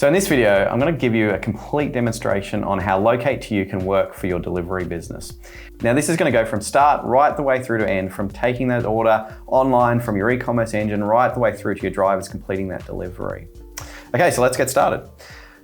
So in this video, I'm going to give you a complete demonstration on how Locate2u can work for your delivery business. Now this is going to go from start right the way through to end, from taking that order online from your e-commerce engine right the way through to your drivers completing that delivery. Okay, so let's get started.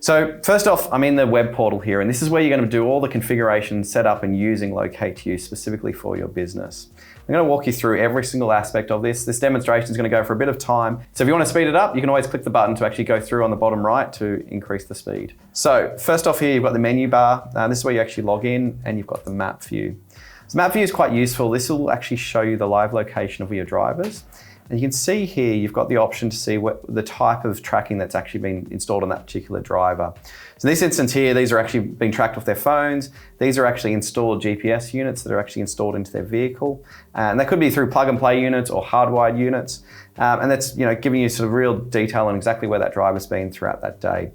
So first off, I'm in the web portal here, and this is where you're going to do all the configuration, setup and using Locate2u specifically for your business. I'm going to walk you through every single aspect of this. This demonstration is going to go for a bit of time. So if you want to speed it up, you can always click the button to actually go through on the bottom right to increase the speed. So first off here, you've got the menu bar. This is where you actually log in, and you've got the map view. So map view is quite useful. This will actually show you the live location of your drivers. And you can see here, you've got the option to see what the type of tracking that's actually been installed on that particular driver. So in this instance here, these are actually being tracked off their phones. These are actually installed GPS units that are actually installed into their vehicle. And that could be through plug and play units or hardwired units. And that's giving you sort of real detail on exactly where that driver's been throughout that day.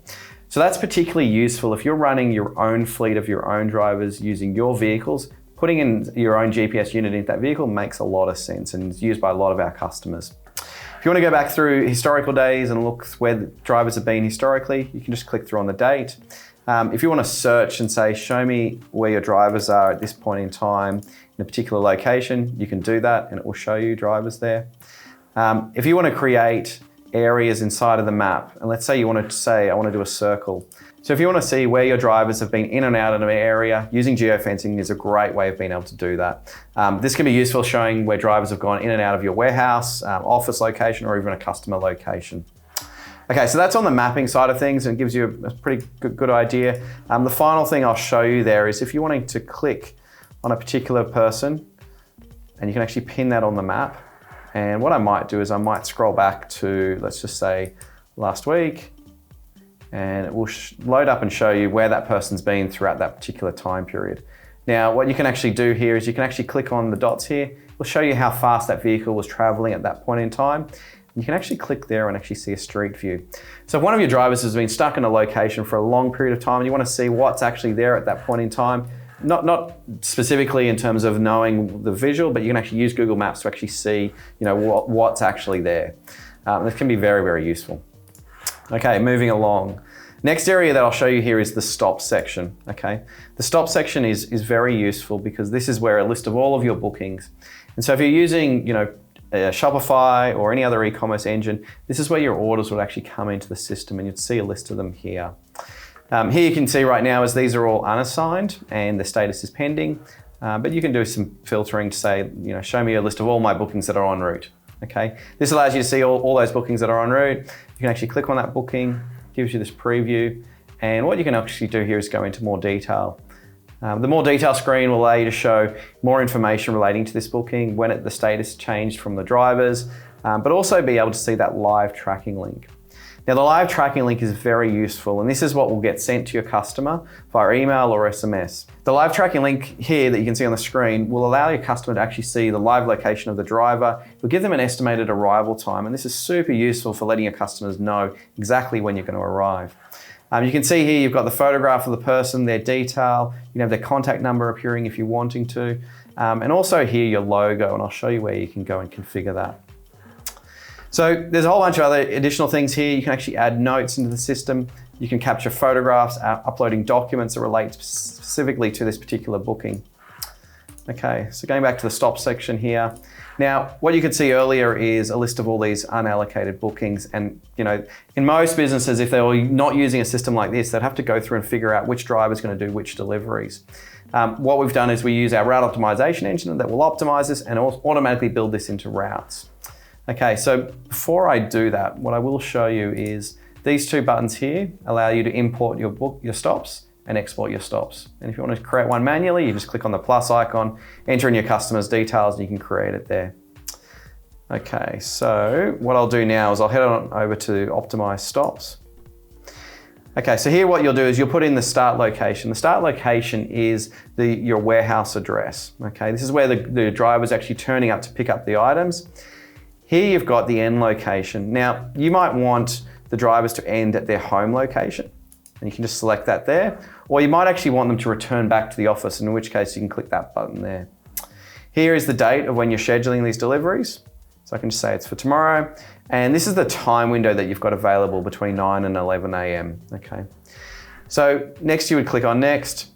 So that's particularly useful if you're running your own fleet of your own drivers using your vehicles. Putting in your own GPS unit into that vehicle makes a lot of sense and is used by a lot of our customers. If you want to go back through historical days and look where the drivers have been historically, you can just click through on the date. If you want to search and say, show me where your drivers are at this point in time in a particular location, you can do that and it will show you drivers there. If you want to create areas inside of the map, and let's say you want to say, I want to do a circle. So if you want to see where your drivers have been in and out of an area, using geofencing is a great way of being able to do that. This can be useful showing where drivers have gone in and out of your warehouse, office location, or even a customer location. Okay, so that's on the mapping side of things and gives you a pretty good idea. The final thing I'll show you there is if you're wanting to click on a particular person, and you can actually pin that on the map. And what I might do is I might scroll back to, let's just say, last week, and it will load up and show you where that person's been throughout that particular time period. Now, what you can actually do here is you can actually click on the dots here. It will show you how fast that vehicle was traveling at that point in time. You can actually click there and actually see a street view. So if one of your drivers has been stuck in a location for a long period of time and you want to see what's actually there at that point in time, not specifically in terms of knowing the visual, but you can actually use Google Maps to actually see what's actually there. This can be very, very useful. Okay, moving along. Next area that I'll show you here is the stop section, okay? The stop section is very useful because this is where a list of all of your bookings. And so if you're using, Shopify or any other e-commerce engine, this is where your orders would actually come into the system and you'd see a list of them here. Here you can see right now is these are all unassigned and the status is pending, but you can do some filtering to say, show me a list of all my bookings that are en route. Okay, this allows you to see all those bookings that are en route. You can actually click on that booking, gives you this preview, and what you can actually do here is go into more detail. The more detail screen will allow you to show more information relating to this booking, when the status changed from the drivers, but also be able to see that live tracking link. Now the live tracking link is very useful, and this is what will get sent to your customer via email or SMS. The live tracking link here that you can see on the screen will allow your customer to actually see the live location of the driver. It will give them an estimated arrival time, and this is super useful for letting your customers know exactly when you're going to arrive. You can see here you've got the photograph of the person, their detail, you can have their contact number appearing if you're wanting to, and also here your logo, and I'll show you where you can go and configure that. So there's a whole bunch of other additional things here. You can actually add notes into the system. You can capture photographs, uploading documents that relate specifically to this particular booking. Okay, so going back to the stop section here. Now, what you could see earlier is a list of all these unallocated bookings. And in most businesses, if they were not using a system like this, they'd have to go through and figure out which driver is going to do which deliveries. What we've done is we use our route optimization engine that will optimize this and automatically build this into routes. Okay, so before I do that, what I will show you is these two buttons here allow you to import your stops and export your stops. And if you want to create one manually, you just click on the plus icon, enter in your customer's details, and you can create it there. Okay, so what I'll do now is I'll head on over to optimize stops. Okay, so here what you'll do is you'll put in the start location. The start location is your warehouse address. Okay, this is where the driver's actually turning up to pick up the items. Here you've got the end location. Now, you might want the drivers to end at their home location, and you can just select that there, or you might actually want them to return back to the office, in which case you can click that button there. Here is the date of when you're scheduling these deliveries. So So I can just say it's for tomorrow. And this is the time window that you've got available between 9 and 11 a.m. Okay. So next you would click on next,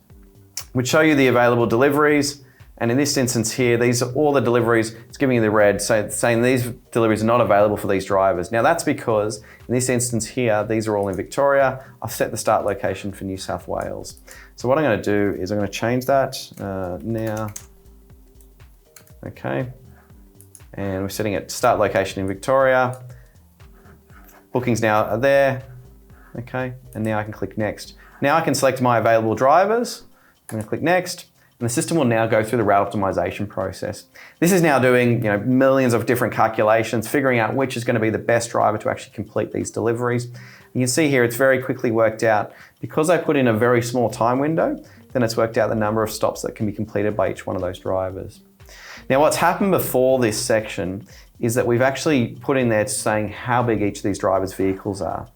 which show you the available deliveries. And in this instance here, these are all the deliveries. It's giving you the red, so saying these deliveries are not available for these drivers. Now that's because in this instance here, these are all in Victoria. I've set the start location for New South Wales. So what I'm going to do is I'm going to change that now. Okay. And we're setting it start location in Victoria. Bookings now are there. Okay. And now I can click next. Now I can select my available drivers. I'm going to click next. And the system will now go through the route optimization process. This is now doing millions of different calculations, figuring out which is going to be the best driver to actually complete these deliveries. You can see here it's very quickly worked out. Because I put in a very small time window, then it's worked out the number of stops that can be completed by each one of those drivers. Now what's happened before this section is that we've actually put in there saying how big each of these drivers' vehicles are.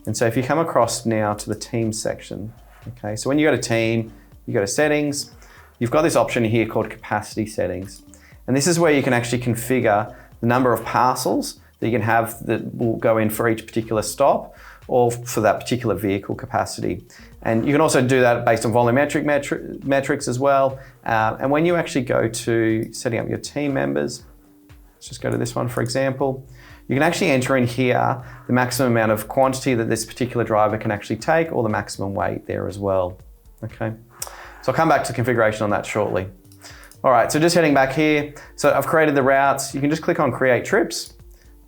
And so if you come across now to the team section, okay, so when you go to team, you go to settings, you've got this option here called capacity settings. And this is where you can actually configure the number of parcels that you can have that will go in for each particular stop or for that particular vehicle capacity. And you can also do that based on volumetric metrics as well. And when you actually go to setting up your team members, let's just go to this one for example, you can actually enter in here the maximum amount of quantity that this particular driver can actually take or the maximum weight there as well, okay? So I'll come back to configuration on that shortly. All right, so just heading back here. So I've created the routes. You can just click on create trips.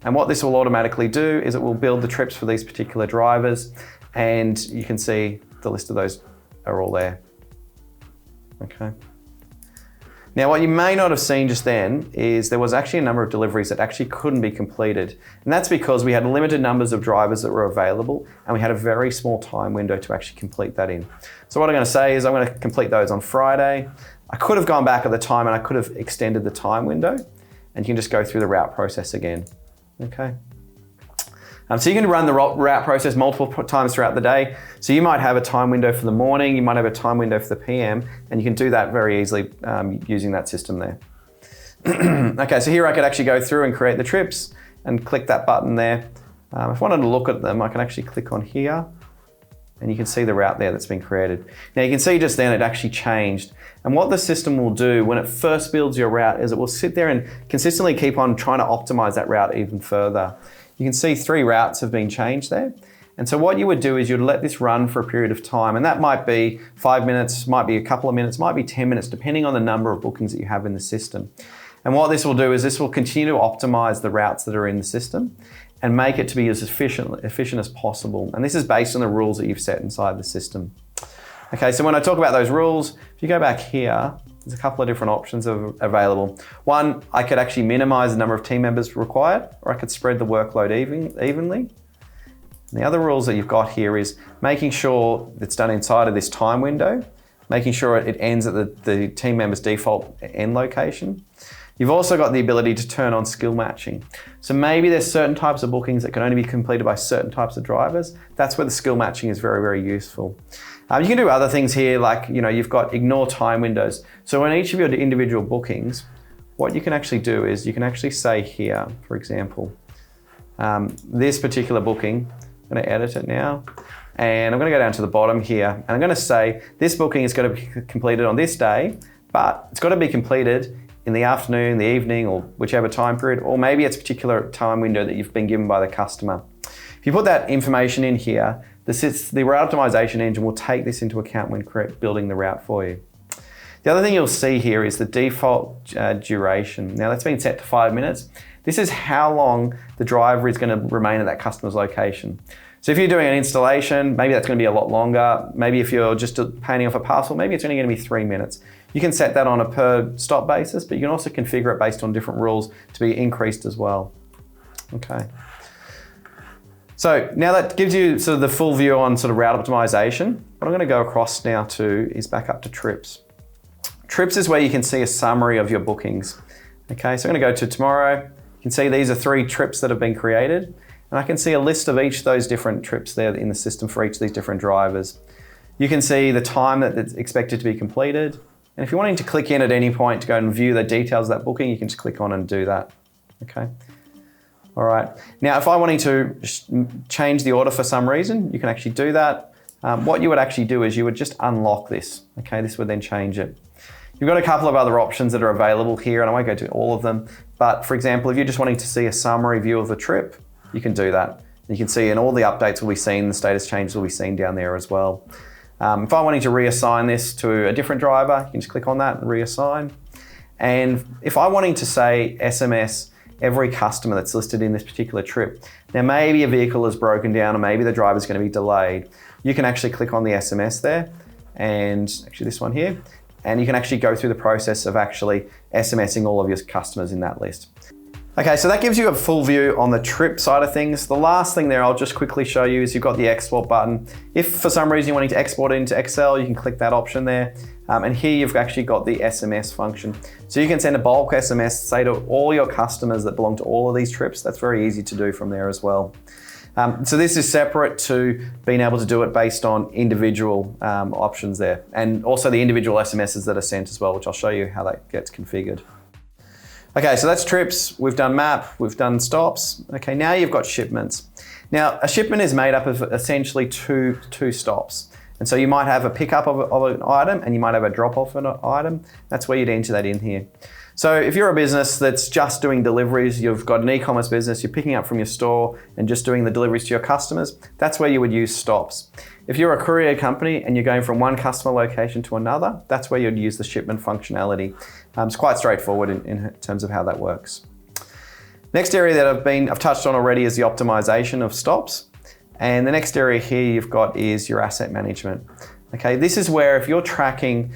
And what this will automatically do is it will build the trips for these particular drivers. And you can see the list of those are all there. Okay. Now what you may not have seen just then is there was actually a number of deliveries that actually couldn't be completed. And that's because we had limited numbers of drivers that were available and we had a very small time window to actually complete that in. So what I'm going to say is I'm going to complete those on Friday. I could have gone back at the time and I could have extended the time window and you can just go through the route process again. Okay. So you can run the route process multiple times throughout the day. So you might have a time window for the morning, you might have a time window for the PM, and you can do that very easily using that system there. Okay, so here I could actually go through and create the trips and click that button there. If I wanted to look at them, I can actually click on here and you can see the route there that's been created. Now you can see just then it actually changed. And what the system will do when it first builds your route is it will sit there and consistently keep on trying to optimize that route even further. You can see 3 routes have been changed there. And so what you would do is you'd let this run for a period of time. And that might be 5 minutes, might be a couple of minutes, might be 10 minutes, depending on the number of bookings that you have in the system. And what this will do is this will continue to optimize the routes that are in the system and make it to be as efficient as possible. And this is based on the rules that you've set inside the system. Okay, so when I talk about those rules, if you go back here, there's a couple of different options available. One, I could actually minimize the number of team members required, or I could spread the workload evenly. And the other rules that you've got here is making sure it's done inside of this time window, making sure it ends at the team member's default end location. You've also got the ability to turn on skill matching. So maybe there's certain types of bookings that can only be completed by certain types of drivers. That's where the skill matching is very, very useful. You can do other things here, like you've got ignore time windows. So on each of your individual bookings, what you can actually do is you can actually say here, for example, this particular booking, I'm going to edit it now, and I'm going to go down to the bottom here, and I'm going to say this booking is going to be completed on this day, but it's got to be completed in the afternoon, the evening, or whichever time period, or maybe it's a particular time window that you've been given by the customer. If you put that information in here, the route optimization engine will take this into account when building the route for you. The other thing you'll see here is the default duration. Now that's been set to 5 minutes. This is how long the driver is going to remain at that customer's location. So if you're doing an installation, maybe that's going to be a lot longer. Maybe if you're just painting off a parcel, maybe it's only going to be 3 minutes. You can set that on a per stop basis, but you can also configure it based on different rules to be increased as well. Okay. So now that gives you sort of the full view on sort of route optimization. What I'm going to go across now to is back up to trips. Trips is where you can see a summary of your bookings. Okay, so I'm going to go to tomorrow. You can see these are 3 trips that have been created. And I can see a list of each of those different trips there in the system for each of these different drivers. You can see the time that it's expected to be completed. And if you're wanting to click in at any point to go and view the details of that booking, you can just click on and do that. Okay. All right. Now, if I wanted to change the order for some reason, you can actually do that. What you would actually do is you would just unlock this. Okay, this would then change it. You've got a couple of other options that are available here, and I won't go to all of them. But for example, if you're just wanting to see a summary view of the trip, you can do that. You can see, and all the updates will be seen, the status changes will be seen down there as well. If I wanted to reassign this to a different driver, you can just click on that and reassign. And if I wanted to say SMS every customer that's listed in this particular trip, now maybe a vehicle is broken down or maybe the driver's going to be delayed, you can actually click on the SMS there, and actually this one here, and you can actually go through the process of actually SMSing all of your customers in that list. Okay, so that gives you a full view on the trip side of things. The last thing there I'll just quickly show you is you've got the export button. If for some reason you're wanting to export it into Excel, you can click that option there. And here you've actually got the SMS function. So you can send a bulk SMS, say to all your customers that belong to all of these trips. That's very easy to do from there as well. So this is separate to being able to do it based on individual options there. And also the individual SMSs that are sent as well, which I'll show you how that gets configured. Okay, so that's trips, we've done map, we've done stops. Okay, now you've got shipments. Now, a shipment is made up of essentially two stops. And so you might have a pickup of an item and you might have a drop off of an item. That's where you'd enter that in here. So if you're a business that's just doing deliveries, you've got an e-commerce business, you're picking up from your store and just doing the deliveries to your customers, that's where you would use stops. If you're a courier company and you're going from one customer location to another, that's where you'd use the shipment functionality. It's quite straightforward in terms of how that works. Next area that I've touched on already is the optimization of stops. And the next area here you've got is your asset management. Okay, this is where if you're tracking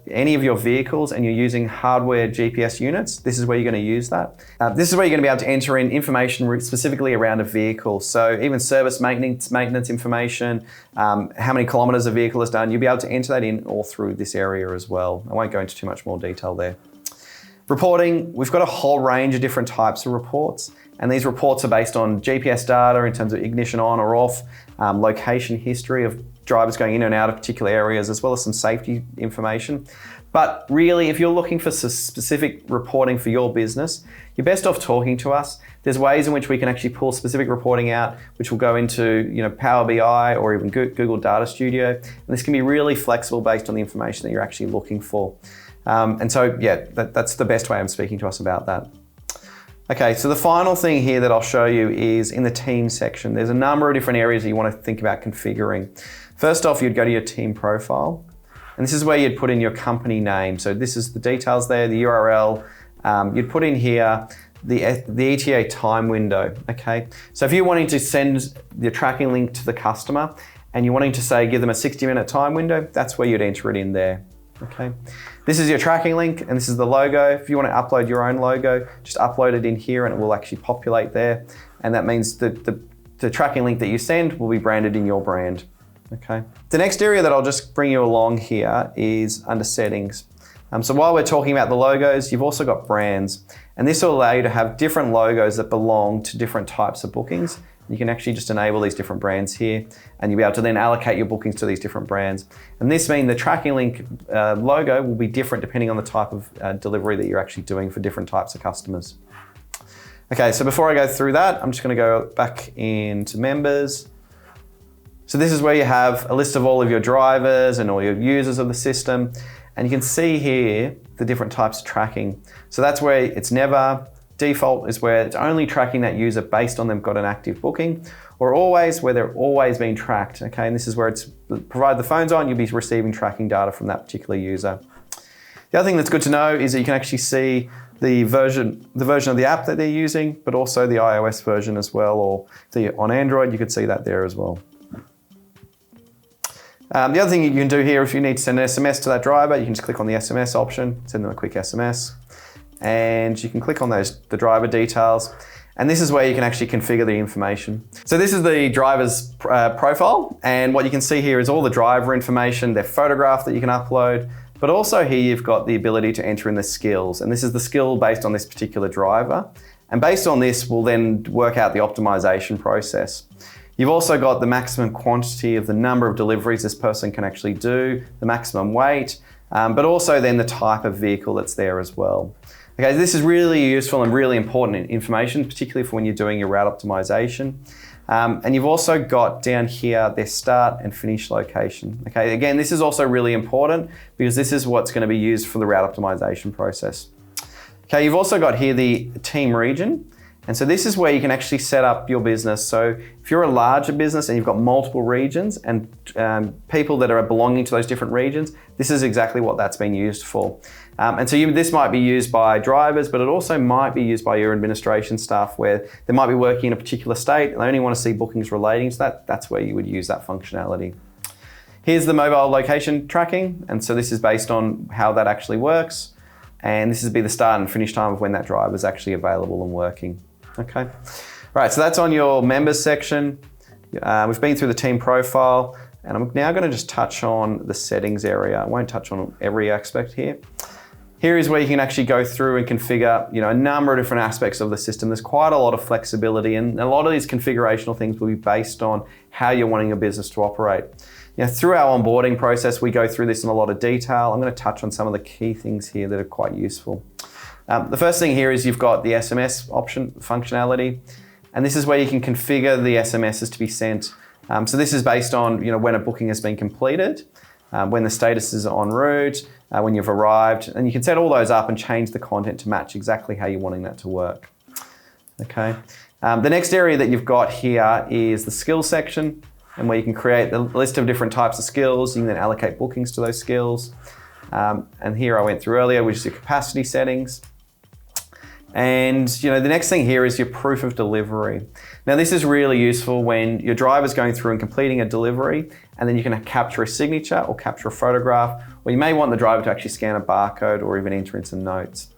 any of your vehicles and you're using hardware GPS units, this is where you're going to use that. This is where you're going to be able to enter in information specifically around a vehicle. So even service maintenance information, how many kilometers a vehicle has done, you'll be able to enter that in all through this area as well. I won't go into too much more detail there. Reporting, we've got a whole range of different types of reports. And these reports are based on GPS data in terms of ignition on or off, location history of drivers going in and out of particular areas, as well as some safety information. But really, if you're looking for specific reporting for your business, you're best off talking to us. There's ways in which we can actually pull specific reporting out, which will go into Power BI or even Google Data Studio. And this can be really flexible based on the information that you're actually looking for. And so, yeah, that's the best way of speaking to us about that. Okay, so the final thing here that I'll show you is in the team section. There's a number of different areas that you want to think about configuring. First off, you'd go to your team profile, and this is where you'd put in your company name. So this is the details there, the URL. You'd put in here the ETA time window, okay? So if you're wanting to send the tracking link to the customer and you're wanting to say, give them a 60-minute time window, that's where you'd enter it in there. Okay, this is your tracking link and this is the logo. If you want to upload your own logo, just upload it in here and it will actually populate there. And that means that the tracking link that you send will be branded in your brand. Okay. The next area that I'll just bring you along here is under settings. So while we're talking about the logos, you've also got brands. And this will allow you to have different logos that belong to different types of bookings. You can actually just enable these different brands here and you'll be able to then allocate your bookings to these different brands. And this means the tracking link logo will be different depending on the type of delivery that you're actually doing for different types of customers. Okay, so before I go through that, I'm just going to go back into members. So this is where you have a list of all of your drivers and all your users of the system. And you can see here the different types of tracking. So that's where it's never. Default is where it's only tracking that user based on them got an active booking, or always where they're always being tracked. Okay, and this is where it's provided the phone's on, you'll be receiving tracking data from that particular user. The other thing that's good to know is that you can actually see the version of the app that they're using, but also the iOS version as well, or on Android, you could see that there as well. The other thing you can do here, if you need to send an SMS to that driver, you can just click on the SMS option, send them a quick SMS. And you can click on the driver details. And this is where you can actually configure the information. So this is the driver's profile. And what you can see here is all the driver information, their photograph that you can upload. But also here you've got the ability to enter in the skills. And this is the skill based on this particular driver. And based on this, we'll then work out the optimization process. You've also got the maximum quantity of the number of deliveries this person can actually do, the maximum weight, but also then the type of vehicle that's there as well. Okay, this is really useful and really important information, particularly for when you're doing your route optimization. And you've also got down here their start and finish location. Okay, again, this is also really important because this is what's going to be used for the route optimization process. Okay, you've also got here the team region. And so this is where you can actually set up your business. So if you're a larger business and you've got multiple regions and people that are belonging to those different regions, this is exactly what that's been used for. And so this might be used by drivers, but it also might be used by your administration staff where they might be working in a particular state and they only want to see bookings relating to that. That's where you would use that functionality. Here's the mobile location tracking. And so this is based on how that actually works. And this is be the start and finish time of when that driver is actually available and working. Okay, right, so that's on your members section. We've been through the team profile, and I'm now going to just touch on the settings area. I won't touch on every aspect here. Here is where you can actually go through and configure, a number of different aspects of the system. There's quite a lot of flexibility, and a lot of these configurational things will be based on how you're wanting your business to operate. Through our onboarding process, we go through this in a lot of detail. I'm going to touch on some of the key things here that are quite useful. The first thing here is you've got the SMS option functionality, and this is where you can configure the SMSs to be sent. So this is based on when a booking has been completed, when the status is en route, when you've arrived, and you can set all those up and change the content to match exactly how you're wanting that to work. Okay. The next area that you've got here is the skills section, and where you can create a list of different types of skills. You can then allocate bookings to those skills. And here I went through earlier, which is your capacity settings. And the next thing here is your proof of delivery. Now this is really useful when your driver's going through and completing a delivery, and then you can capture a signature or capture a photograph, or you may want the driver to actually scan a barcode or even enter in some notes.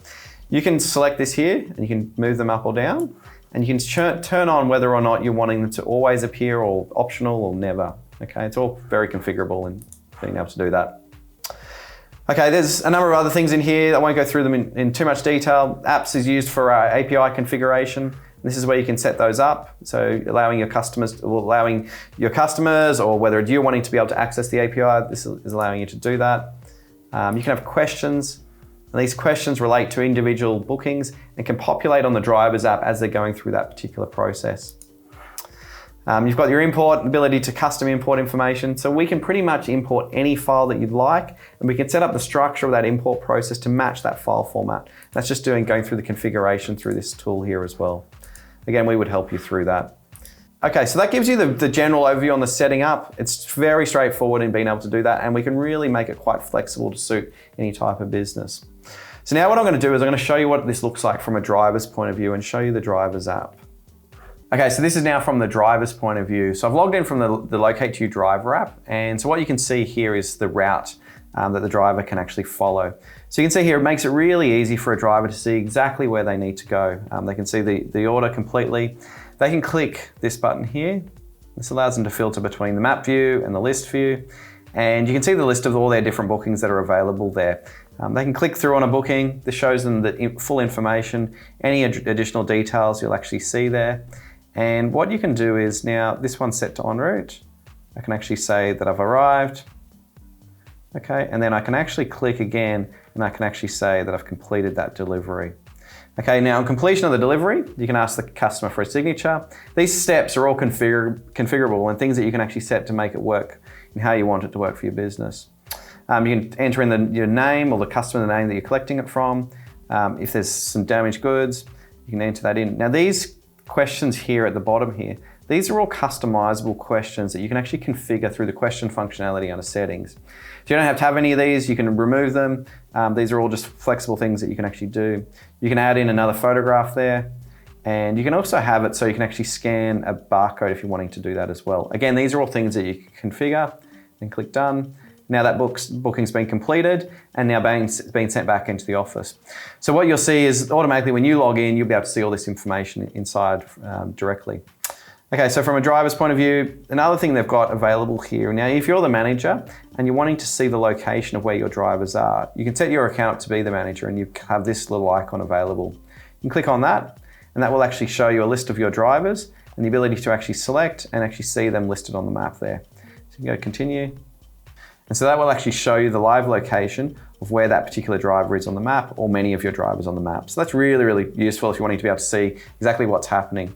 You can select this here and you can move them up or down, and you can turn on whether or not you're wanting them to always appear or optional or never. Okay, it's all very configurable and being able to do that. Okay, there's a number of other things in here. I won't go through them in too much detail. Apps is used for API configuration. This is where you can set those up. So allowing your customers, or whether you're wanting to be able to access the API, this is allowing you to do that. You can have questions. And these questions relate to individual bookings and can populate on the driver's app as they're going through that particular process. You've got your import, ability to custom import information. So we can pretty much import any file that you'd like, and we can set up the structure of that import process to match that file format. That's just going through the configuration through this tool here as well. Again, we would help you through that. Okay, so that gives you the general overview on the setting up. It's very straightforward in being able to do that, and we can really make it quite flexible to suit any type of business. So now what I'm going to do is I'm going to show you what this looks like from a driver's point of view and show you the driver's app. Okay, so this is now from the driver's point of view. So I've logged in from the Locate2u driver app, and so what you can see here is the route that the driver can actually follow. So you can see here, it makes it really easy for a driver to see exactly where they need to go. They can see the order completely. They can click this button here. This allows them to filter between the map view and the list view, and you can see the list of all their different bookings that are available there. They can click through on a booking. This shows them the full information, any additional details you'll actually see there. And what you can do is now, this one's set to en route. I can actually say that I've arrived. Okay, and then I can actually click again and I can actually say that I've completed that delivery. Okay, now on completion of the delivery, you can ask the customer for a signature. These steps are all configurable and things that you can actually set to make it work and how you want it to work for your business. You can enter in your name or the customer name that you're collecting it from. If there's some damaged goods, you can enter that in. Now these questions here at the bottom here, these are all customizable questions that you can actually configure through the question functionality under settings. So you don't have to have any of these, you can remove them. These are all just flexible things that you can actually do. You can add in another photograph there, and you can also have it so you can actually scan a barcode if you're wanting to do that as well. Again, these are all things that you can configure and click done. Now that booking's been completed and now being sent back into the office. So what you'll see is automatically when you log in, you'll be able to see all this information inside directly. Okay, so from a driver's point of view, another thing they've got available here. Now, if you're the manager and you're wanting to see the location of where your drivers are, you can set your account to be the manager and you have this little icon available. You can click on that and that will actually show you a list of your drivers and the ability to actually select and actually see them listed on the map there. So you can go continue. And so that will actually show you the live location of where that particular driver is on the map or many of your drivers on the map. So that's really, really useful if you're wanting to be able to see exactly what's happening.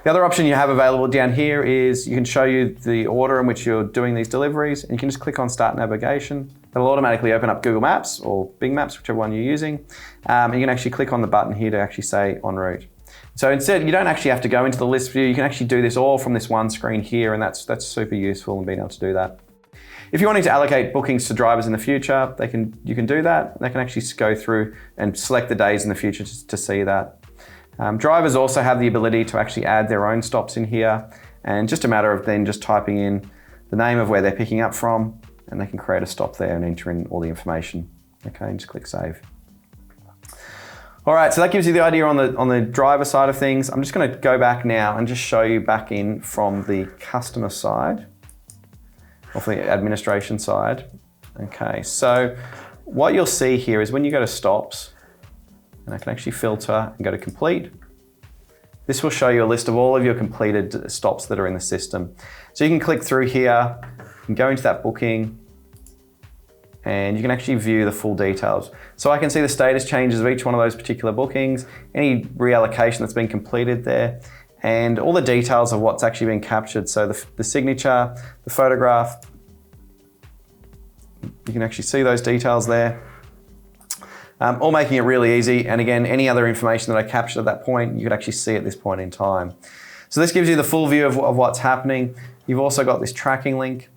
The other option you have available down here is you can show you the order in which you're doing these deliveries, and you can just click on Start Navigation. It'll automatically open up Google Maps or Bing Maps, whichever one you're using. And you can actually click on the button here to actually say en route. So instead, you don't actually have to go into the list view. You can actually do this all from this one screen here, and that's super useful in being able to do that. If you're wanting to allocate bookings to drivers in the future, you can do that. They can actually go through and select the days in the future to see that. Drivers also have the ability to actually add their own stops in here, and just a matter of then just typing in the name of where they're picking up from, and they can create a stop there and enter in all the information. Okay, and just click Save. All right, so that gives you the idea on the driver side of things. I'm just going to go back now and just show you back in from the customer side, or from the administration side. Okay, so what you'll see here is when you go to stops, and I can actually filter and go to complete, this will show you a list of all of your completed stops that are in the system. So you can click through here and go into that booking, and you can actually view the full details. So I can see the status changes of each one of those particular bookings, any reallocation that's been completed there, and all the details of what's actually been captured. So the signature, the photograph, you can actually see those details there. All making it really easy. And again, any other information that I captured at that point, you could actually see at this point in time. So this gives you the full view of what's happening. You've also got this tracking link.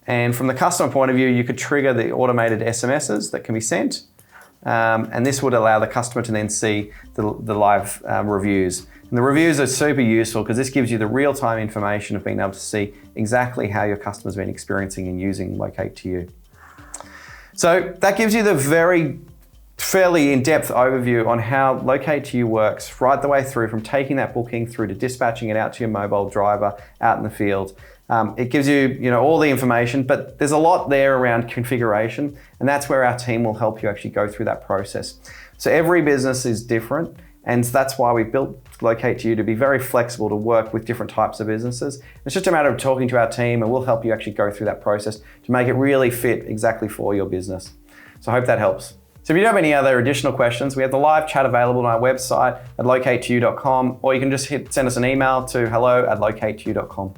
And from the customer point of view, you could trigger the automated SMSs that can be sent. And this would allow the customer to then see the live reviews. And the reviews are super useful because this gives you the real-time information of being able to see exactly how your customer's been experiencing and using Locate2u. So that gives you the fairly in-depth overview on how Locate2u works right the way through, from taking that booking through to dispatching it out to your mobile driver out in the field. It gives you, all the information, but there's a lot there around configuration, and that's where our team will help you actually go through that process. So every business is different, and that's why we built Locate2u to be very flexible to work with different types of businesses. It's just a matter of talking to our team, and we'll help you actually go through that process to make it really fit exactly for your business. So I hope that helps. So if you do have any other additional questions, we have the live chat available on our website at locate2u.com, or you can just send us an email to hello@locate2u.com.